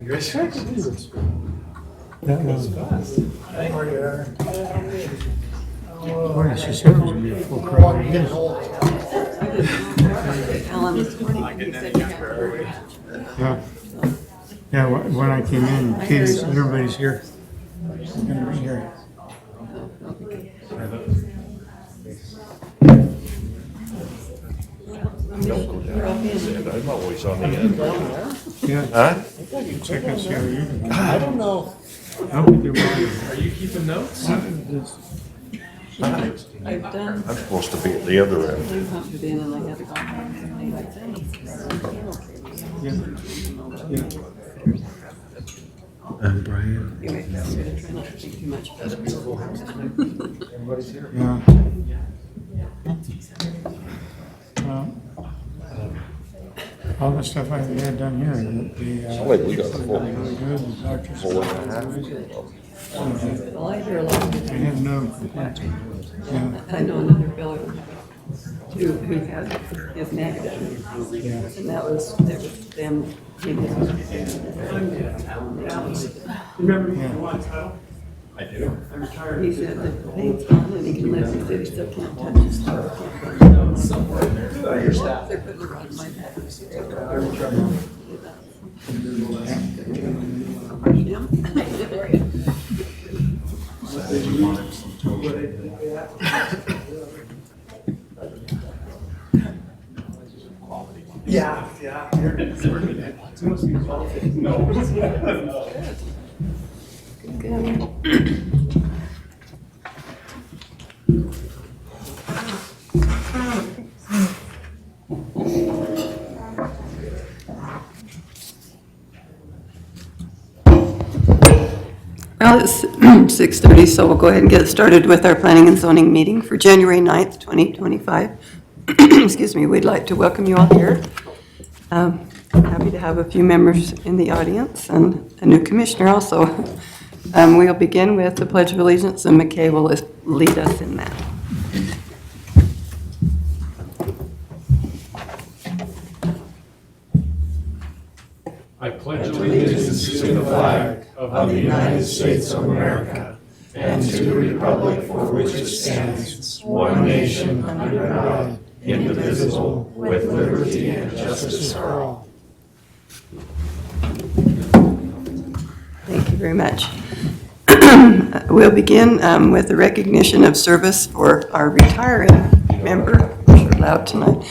Congratulations. That Goes was, fast. boy, she said it was gonna be a full crowd. It is. Alan this morning, he said you have to. Yeah. Yeah, when I came in, Katie said, everybody's here. Gonna be here. I'm always on the end. Yeah, Huh? check and see how you're doing. I don't know. I'll be doing mine. Are you keeping notes? I've done, I'm supposed to be at the other end. they pumped it in and I had to go home and they like Yeah. And Brian. anyway, so I try not to think too much about it. Everybody's here. Yeah. Well, all the stuff I had done here, Wait, we got the full- really good, the doctor's. Full and a half. Well, I hear a lot of I people. had no complaints. Yeah, I know another fellow who had his negative. yeah. And that was them. He was- I do. He said that the pain's gone and he can live, he said he still can't touch his stuff. Your staff. They're putting it on my back. Yeah, yeah. It must be quality. No. Good. Well, it's 6:30, so we'll go ahead and get started with our planning and zoning meeting for January 9th, 2025. Excuse me, we'd like to welcome you all here. Happy to have a few members in the audience and a new commissioner also. We'll begin with the Pledge of Allegiance, and McKay will lead us in that. I pledge allegiance to the flag of the United States of America and to the republic for which it stands, one nation under God, indivisible, with liberty and justice for all. Thank you very much. We'll begin with the recognition of service for our retiring member. We're loud tonight.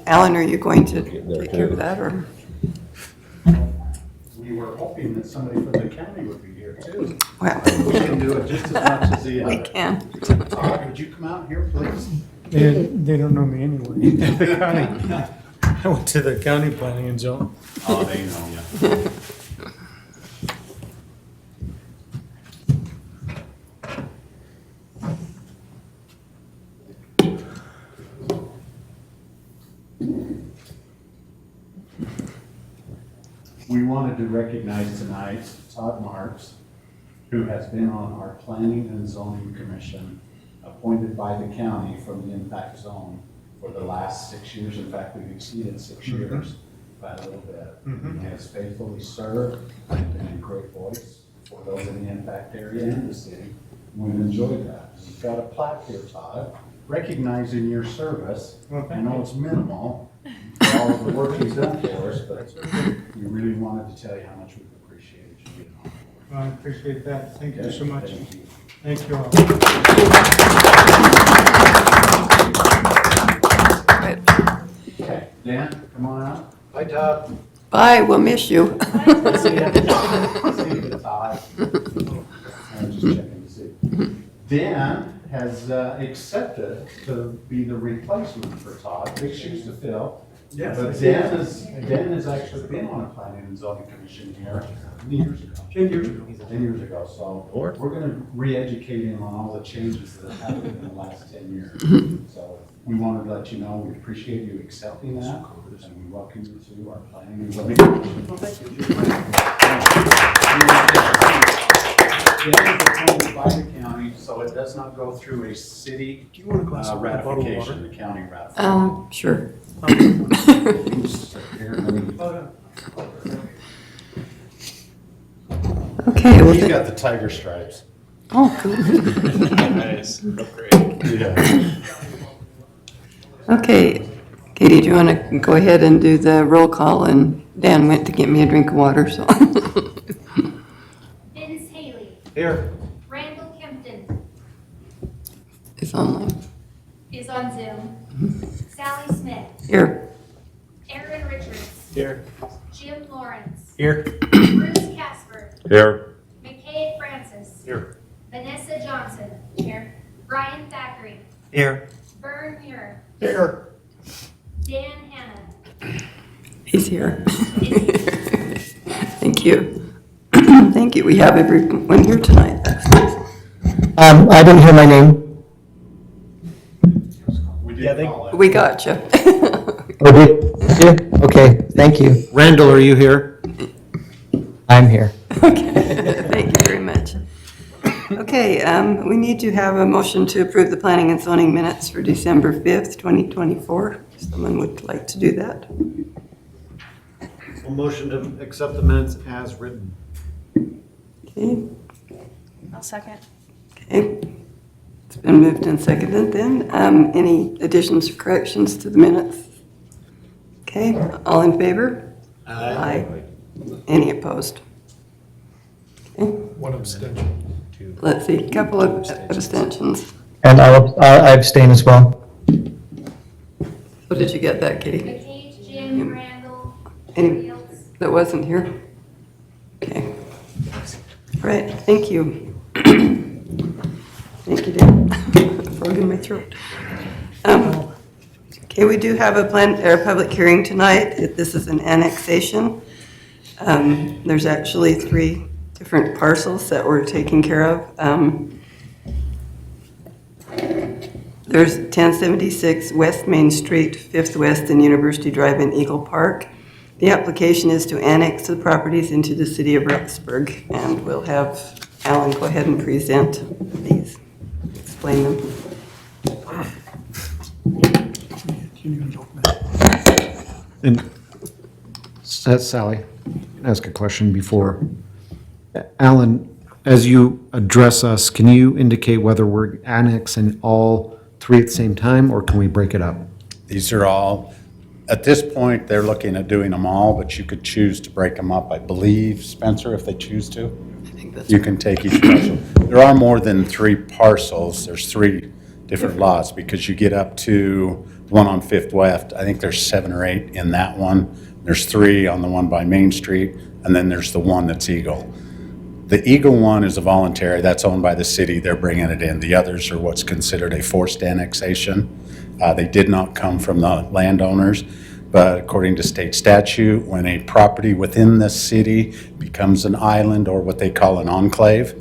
Alan, are you going to take care of that, or? We were hoping that somebody from the county would be here too. Well, We can do it just as much as the we other. can. Todd, would you come out here, please? They don't know me anyway. The county, I went to the county planning and zone. Oh, they know you. We wanted to recognize tonight Todd Marks, who has been on our Planning and Zoning Commission, appointed by the county from the impact zone for the last 6 years. In fact, we've exceeded 6 years by a little bit. He has faithfully served and been a great voice for those in the impact area and the city. We've enjoyed that. We've got a plaque here, Todd, recognizing your service. I know it's minimal, for all of the work he's done for us, but we really wanted to tell you how much we've appreciated you being on board. I appreciate that. Thank you so much. Thank you. Thank you all. Okay, Dan, come on out. Hi, Todd. Bye, we'll miss you. See you, Todd. I'm just checking to see. Dan has accepted to be the replacement for Todd. Big shoes to fill. Yes. But Dan has actually been on a planning and zoning commission here years ago. 10 years ago. 10 years ago, so we're gonna re-educate him on all the changes that have happened in the last 10 years. So we wanted to let you know, we appreciate you accepting that, and we welcome you to our planning and zoning commission. It is appointed by the county, so it does not go through a city ratification, the county ratification. Sure. Okay, well, He's got the tiger stripes. oh, cool. Nice. Oh, great. Yeah. Okay, Katie, do you want to go ahead and do the roll call? And Dan went to get me a drink of water, so. Vince Haley, Here. Randall Kempton It's online. is on Zoom. Sally Smith, Here. Aaron Richards, Here. Jim Lawrence, Here. Bruce Casper, Here. McKay Francis, Here. Vanessa Johnson, here, Brian Thackeray, Here. Vern Muir, Here. Dan Hanna. He's here. Thank you. Thank you. We have everyone here tonight. That's nice. I didn't hear my name. We Yeah, did call it. We got you. Oh, did you? Okay, thank you. Randall, are you here? I'm here. Okay, thank you very much. Okay, we need to have a motion to approve the planning and zoning minutes for December 5th, 2024. If someone would like to do that. A motion to accept the minutes as written. Okay, I'll second. okay. It's been moved and seconded then. Any additions or corrections to the minutes? Okay, all in favor? Aye. Any opposed? Okay, One abstention. Two. let's see, a couple of abstentions. And I abstain as well. So did you get that, Katie? McKay, Jim, Randall, Any- Fields. That wasn't here? Okay. All right, thank you. Thank you, Dan. Frog in my throat. Okay, we do have a public hearing tonight. This is an annexation. There's actually 3 different parcels that we're taking care of. There's 1076 West Main Street, 5th West and University Drive in Eagle Park. The application is to annex the properties into the city of Rexburg, and we'll have Alan go ahead and present these, explain them. And Sally, ask a question before. Alan, as you address us, can you indicate whether we're annexing all 3 at the same time, or can we break it up? These are all, at this point, they're looking at doing them all, but you could choose to break them up, I believe, Spencer, if they choose to. I think that's You can take each parcel. There are more than 3 parcels. There's 3 different lots because you get up to the one on 5th West. I think there's 7 or 8 in that one. There's 3 on the one by Main Street, and then there's the one that's Eagle. The Eagle one is a voluntary, that's owned by the city, they're bringing it in. The others are what's considered a forced annexation. They did not come from the landowners, but according to state statute, when a property within the city becomes an island or what they call an enclave,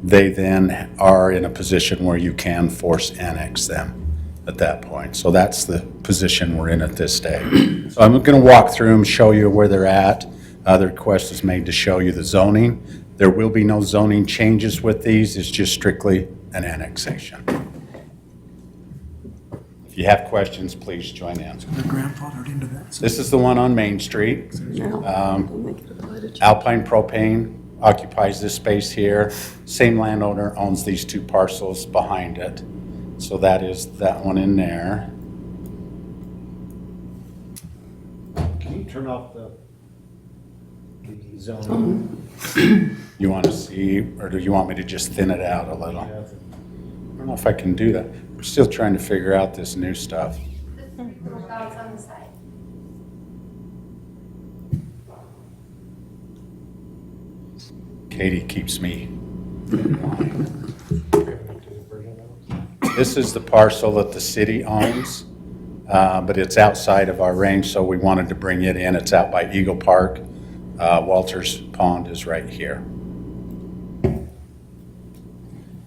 they then are in a position where you can force annex them at that point. So that's the position we're in at this stage. So I'm going to walk through them, show you where they're at. The request is made to show you the zoning. There will be no zoning changes with these. It's just strictly an annexation. If you have questions, please join in. Grandfathered into that. This is the one on Main Street. now. Don't make it a lighted- Alpine Propane occupies this space here. Same landowner owns these 2 parcels behind it. So that is that one in there. Can you turn off the zoning? You want to see, or do you want me to just thin it out a little? I don't know if I can do that. We're still trying to figure out this new stuff. The 3 little dots on the side. Katie keeps me. This is the parcel that the city owns, but it's outside of our range, so we wanted to bring it in. It's out by Eagle Park. Walters Pond is right here.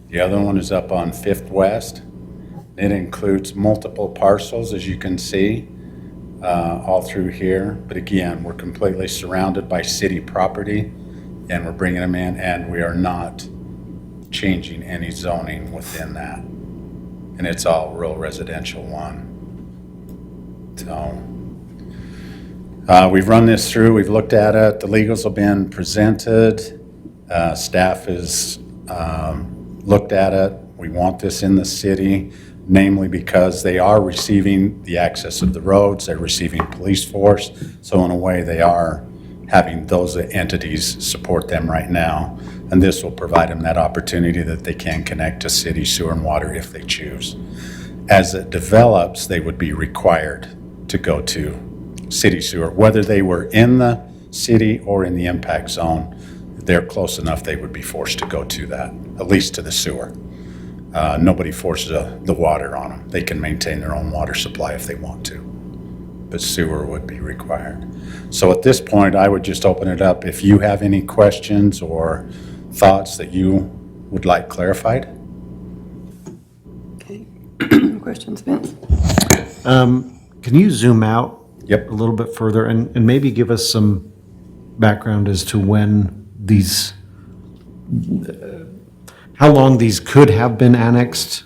The other one is up on 5th West. It includes multiple parcels, as you can see, all through here. But again, we're completely surrounded by city property, and we're bringing them in, and we are not changing any zoning within that. And it's all rural residential 1. So we've run this through, we've looked at it, the legals have been presented. Staff has looked at it. We want this in the city, namely because they are receiving the access of the roads, they're receiving police force, so in a way they are having those entities support them right now. And this will provide them that opportunity that they can connect to city sewer and water if they choose. As it develops, they would be required to go to city sewer, whether they were in the city or in the impact zone. They're close enough, they would be forced to go to that, at least to the sewer. Nobody forces the water on them. They can maintain their own water supply if they want to, but sewer would be required. So at this point, I would just open it up. If you have any questions or thoughts that you would like clarified. Okay. Questions, Vince? Can you zoom out Yep. a little bit further and maybe give us some background as to when these, how long these could have been annexed,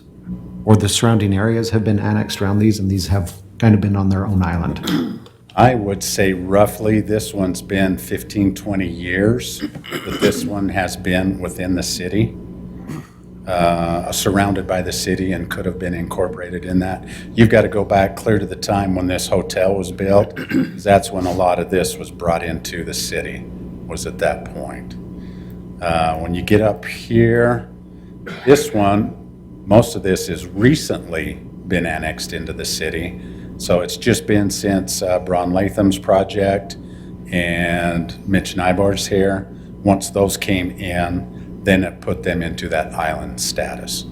or the surrounding areas have been annexed around these, and these have kind of been on their own island? I would say roughly this one's been 15, 20 years, but this one has been within the city, surrounded by the city and could have been incorporated in that. You've got to go back clear to the time when this hotel was built, 'cause that's when a lot of this was brought into the city, was at that point. When you get up here, this one, most of this has recently been annexed into the city. So it's just been since Braun Latham's project and Mitch Nyborg's here. Once those came in, then it put them into that island status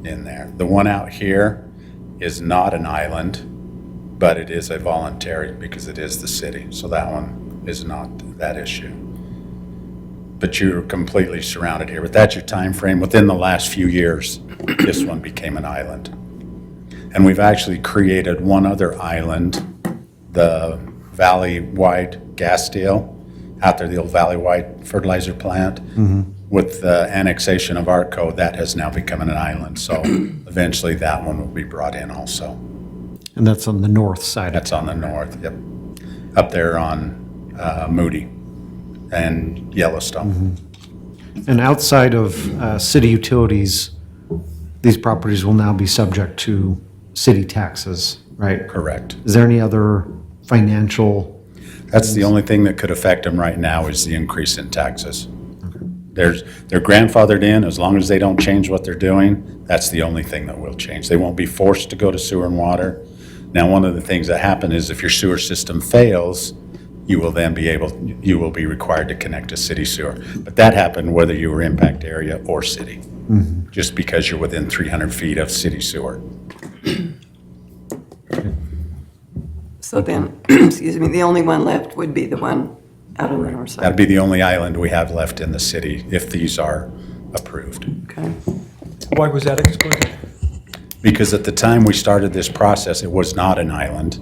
in there. The one out here is not an island, but it is a voluntary because it is the city. So that one is not that issue. But you're completely surrounded here. But that's your time frame. Within the last few years, this one became an island. And we've actually created one other island, the Valley-wide gas deal, out there, the old Valley-wide fertilizer plant. With the annexation of Arco, that has now become an island. So eventually that one will be brought in also. And that's on the north side of That's on the north, yep. Up there on Moody and Yellowstone. And outside of city utilities, these properties will now be subject to city taxes, right? Correct. Is there any other financial? That's the only thing that could affect them right now is the increase in taxes. They're grandfathered in, as long as they don't change what they're doing, that's the only thing that will change. They won't be forced to go to sewer and water. Now, one of the things that happen is if your sewer system fails, you will then you will be required to connect to city sewer. But that happened whether you were impact area or city, just because you're within 300 feet of city sewer. So then, excuse me, the only one left would be the one out on the north That'd side. be the only island we have left in the city if these are approved. Okay. Why was that excluded? Because at the time we started this process, it was not an island.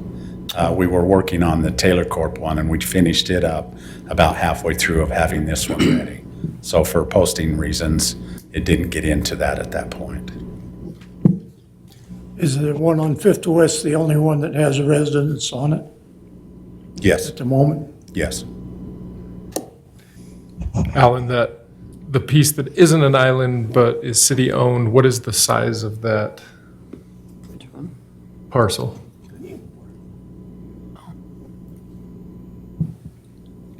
We were working on the Taylor Corp one, and we finished it up about halfway through of having this one ready. So for posting reasons, it didn't get into that at that point. Is the one on Fifth West the only one that has a residence on it Yes, at the moment? yes. Alan, the piece that isn't an island but is city-owned, what is the size of that Which one? parcel?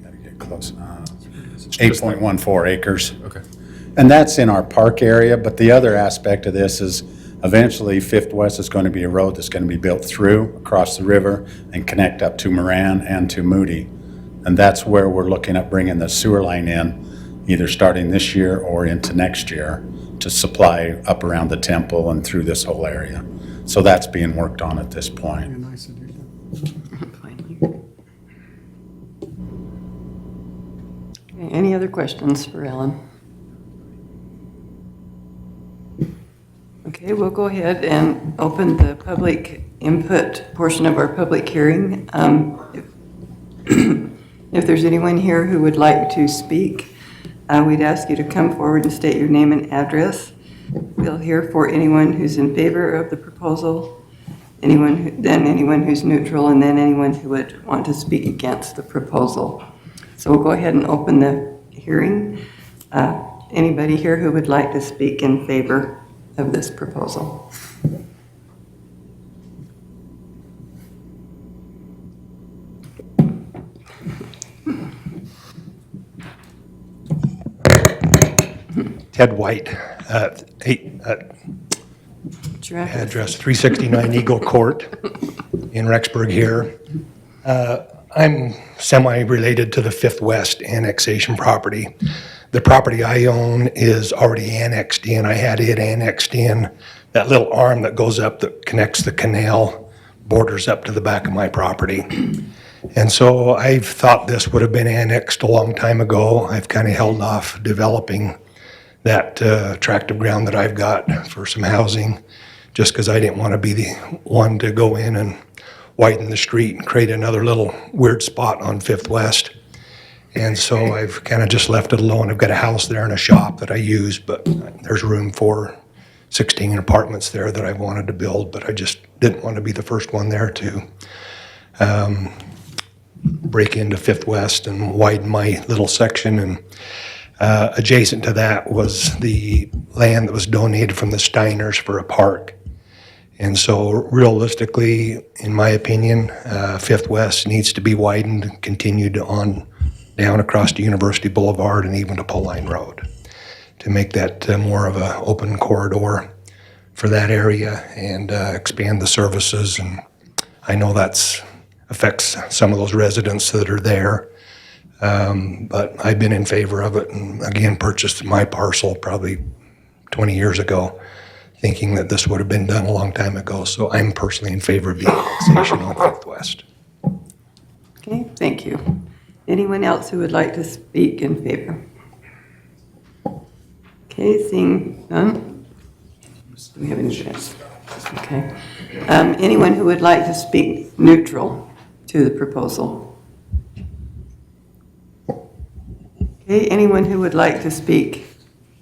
Gotta get close. 8.14 acres. Okay. And that's in our park area, but the other aspect of this is eventually Fifth West is going to be a road that's going to be built through, across the river, and connect up to Moran and to Moody. And that's where we're looking at bringing the sewer line in, either starting this year or into next year, to supply up around the temple and through this whole area. So that's being worked on at this point. Finally. Okay, any other questions for Ellen? Okay, we'll go ahead and open the public input portion of our public hearing. If there's anyone here who would like to speak, we'd ask you to come forward and state your name and address. We'll hear for anyone who's in favor of the proposal, then anyone who's neutral, and then anyone who would want to speak against the proposal. So we'll go ahead and open the hearing. Anybody here who would like to speak in favor of this proposal? Ted White, Giraffe? address 369 Eagle Court in Rexburg here. I'm semi-related to the Fifth West annexation property. The property I own is already annexed in. I had it annexed in. That little arm that goes up that connects the canal borders up to the back of my property. And so I've thought this would have been annexed a long time ago. I've kind of held off developing that tract of ground that I've got for some housing, just because I didn't want to be the one to go in and widen the street and create another little weird spot on Fifth West. And so I've kind of just left it alone. I've got a house there and a shop that I use, but there's room for 16 apartments there that I wanted to build, but I just didn't want to be the first one there to break into Fifth West and widen my little section. And adjacent to that was the land that was donated from the Steiners for a park. And so realistically, in my opinion, Fifth West needs to be widened and continued on down across to University Boulevard and even to Pauline Road to make that more of an open corridor for that area and expand the services. And I know that's affects some of those residents that are there. But I've been in favor of it and again purchased my parcel probably 20 years ago, thinking that this would have been done a long time ago. So I'm personally in favor of the annexation on Fifth West. Okay, thank you. Anyone else who would like to speak in favor? Okay, seeing none? Do we have any chance? Okay. Anyone who would like to speak neutral to the proposal? Okay, anyone who would like to speak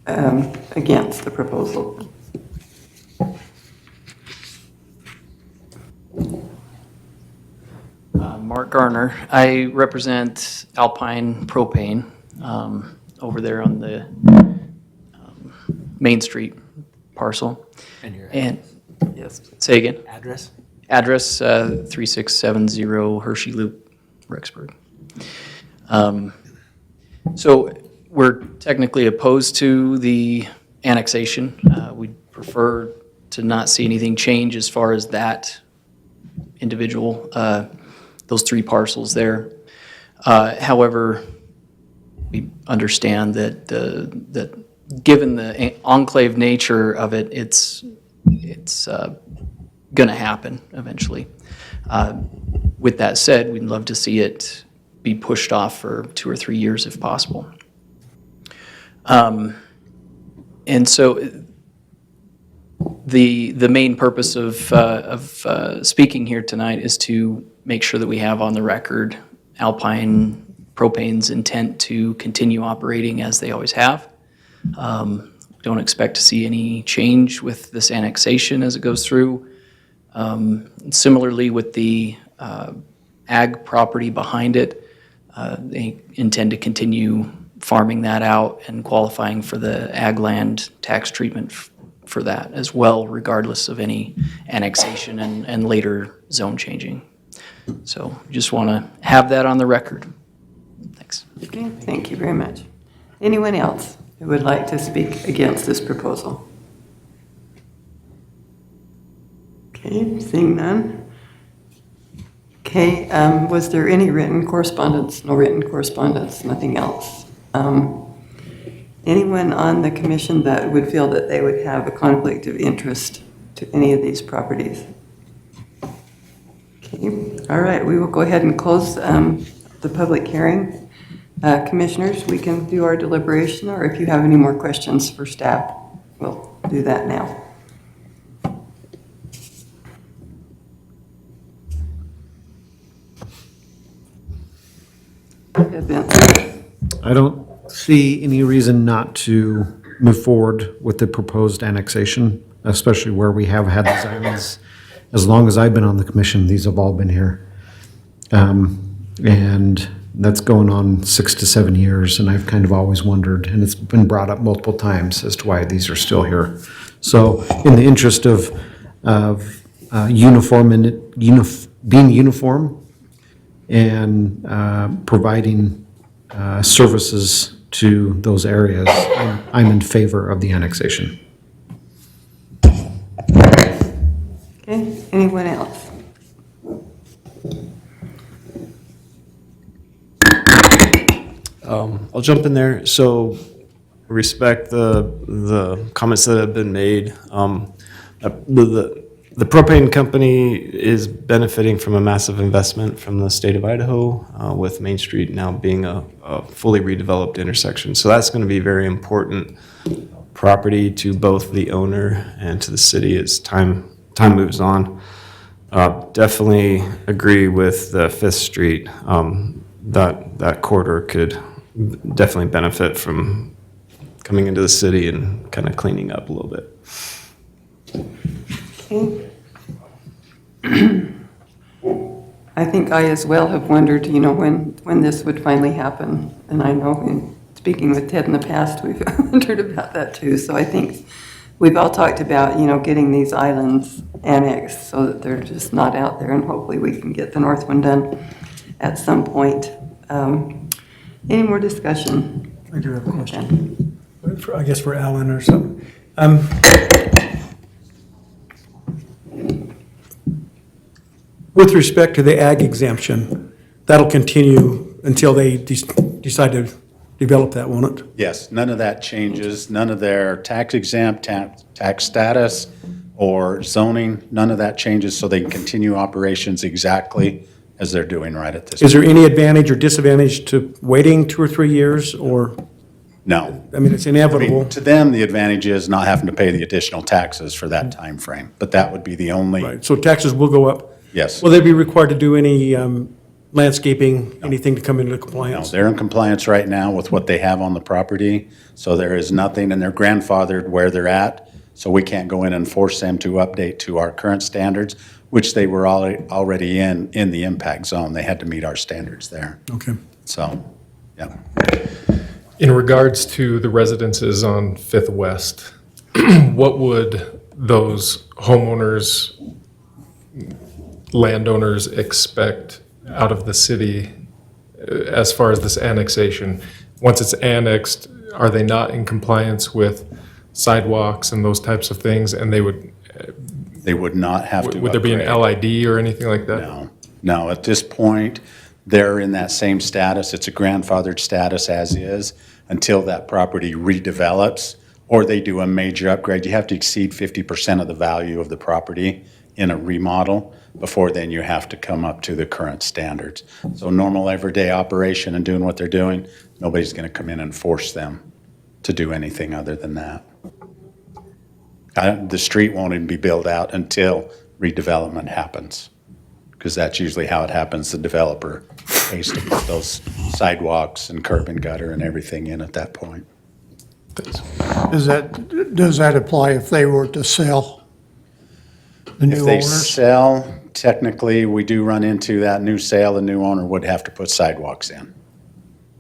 against the proposal? Mark Garner. I represent Alpine Propane over there on the Main Street parcel. And your Yes. Say again? address? Address 3670 Hershey Loop, Rexburg. So we're technically opposed to the annexation. We'd prefer to not see anything change as far as that individual, those three parcels there. However, we understand that that given the enclave nature of it, it's going to happen eventually. With that said, we'd love to see it be pushed off for 2 or 3 years if possible. And so the main purpose of speaking here tonight is to make sure that we have on the record Alpine Propane's intent to continue operating as they always have. Don't expect to see any change with this annexation as it goes through. Similarly with the ag property behind it, they intend to continue farming that out and qualifying for the ag land tax treatment for that as well, regardless of any annexation and later zone changing. So just want to have that on the record. Thanks. Okay, thank you very much. Anyone else who would like to speak against this proposal? Okay, seeing none. Okay, was there any written correspondence? No written correspondence, nothing else. Anyone on the commission that would feel that they would have a conflict of interest to any of these properties? Okay, all right, we will go ahead and close the public hearing. Commissioners, we can do our deliberation, or if you have any more questions for staff, we'll do that now. I don't see any reason not to move forward with the proposed annexation, especially where we have had these islands. As long as I've been on the commission, these have all been here. And That's going on 6 to 7 years, and I've kind of always wondered, and it's been brought up multiple times as to why these are still here. So in the interest of being uniform and providing services to those areas, I'm in favor of the annexation. Okay, anyone else? I'll jump in there. So respect the comments that have been made. The propane company is benefiting from a massive investment from the state of Idaho, with Main Street now being a fully redeveloped intersection. So that's going to be very important property to both the owner and to the city as time moves on. Definitely agree with the Fifth Street. That corridor could definitely benefit from coming into the city and kind of cleaning up a little bit. Okay. I think I as well have wondered, when this would finally happen. And I know in speaking with Ted in the past, we've wondered about that too. So I think we've all talked about, getting these islands annexed so that they're just not out there, and hopefully we can get the north one done at some point. Any more discussion? I do have a question. question. I guess for Alan or something. With respect to the ag exemption, that'll continue until they decide to develop that, won't it? Yes, none of that changes, none of their tax exempt, tax status, or zoning, none of that changes, so they can continue operations exactly as they're doing right at this Is point. there any advantage or disadvantage to waiting 2 or 3 years, or, No. I mean, it's I mean, inevitable? to them, the advantage is not having to pay the additional taxes for that time frame. But that would be the only, Right, so taxes will go up. yes. Will they be required to do any landscaping, anything to come into No, compliance? they're in compliance right now with what they have on the property, so there is nothing, and they're grandfathered where they're at, so we can't go in and force them to update to our current standards, which they were already in the impact zone. They had to meet our standards there. Okay. So, yeah. In regards to the residences on Fifth West, what would those homeowners, landowners expect out of the city as far as this annexation? Once it's annexed, are they not in compliance with sidewalks and those types of things? And they would not have to Would there be an upgrade. LID or anything like that? No, at this point, they're in that same status. It's a grandfathered status as is until that property redevelops or they do a major upgrade. You have to exceed 50% of the value of the property in a remodel before then you have to come up to the current standards. So normal everyday operation and doing what they're doing, nobody's going to come in and force them to do anything other than that. The street won't even be built out until redevelopment happens, because that's usually how it happens. The developer pays to put those sidewalks and curb and gutter and everything in at that point. Does that apply if they were to sell the new If they owners? sell, technically, we do run into that new sale, the new owner would have to put sidewalks in.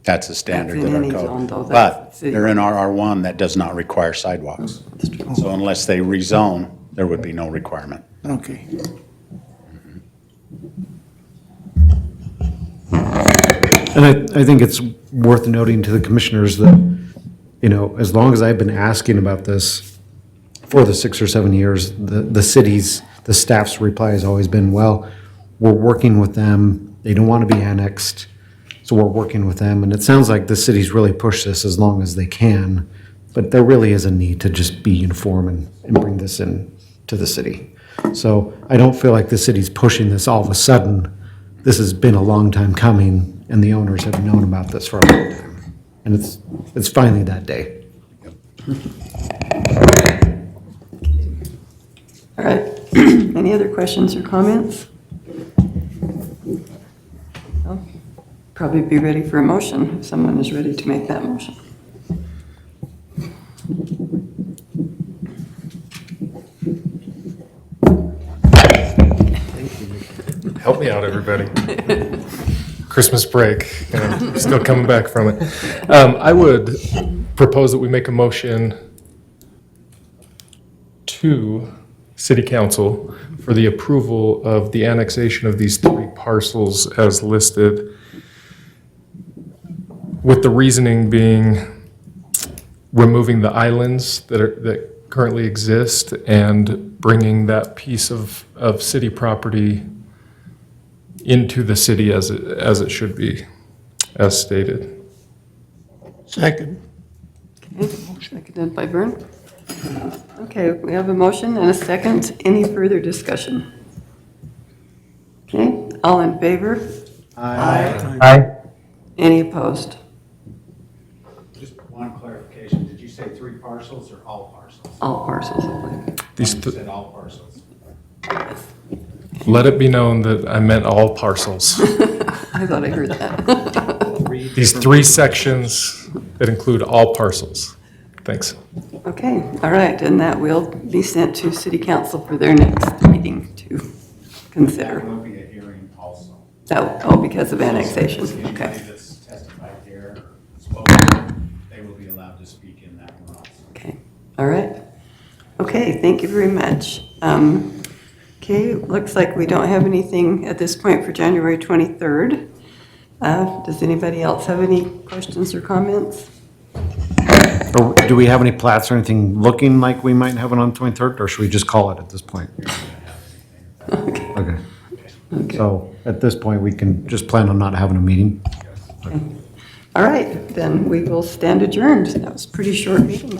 That's a standard That's in that our any code. zone, though, that's But city. they're in our R1 that does not require sidewalks. So unless they rezone, there would be no requirement. Okay. And I think it's worth noting to the commissioners that, as long as I've been asking about this for the 6 or 7 years, the staff's reply has always been, well, we're working with them. They don't want to be annexed, so we're working with them. And it sounds like the city's really pushed this as long as they can, but there really is a need to just be uniform and bring this in to the city. So I don't feel like the city's pushing this all of a sudden. This has been a long time coming, and the owners have known about this for a long time. And it's finally that day. All right. Any other questions or comments? Well, probably be ready for a motion if someone is ready to make that motion. Help me out, everybody. Christmas break, you know, still coming back from it. I would propose that we make a motion to City Council for the approval of the annexation of these 3 parcels as listed, with the reasoning being removing the islands that currently exist and bringing that piece of city property into the city as it should be, as stated. Second. Okay, seconded by Vern. Okay, we have a motion and a second. Any further discussion? Okay, all in favor? Aye. Any opposed? Just one clarification, did you say 3 parcels or all parcels? All parcels only. These You said all parcels. Let it be known that I meant all parcels. I thought I heard that. These 3 sections that include all parcels. Thanks. Okay, all right, and that will be sent to City Council for their next meeting to There consider. will be a hearing also. Oh, because of annexation, Anybody okay. that's testified here or spoken, they will be allowed to speak in that one also. Okay, all right. Okay, thank you very much. Okay, looks like we don't have anything at this point for January 23rd. Does anybody else have any questions or comments? Or do we have any plats or anything looking like we might have it on 23rd, or should we just call it at this point? Okay. Okay. So at this point, we can just plan on not having a meeting? All right, then we will stand adjourned. That was a pretty short meeting.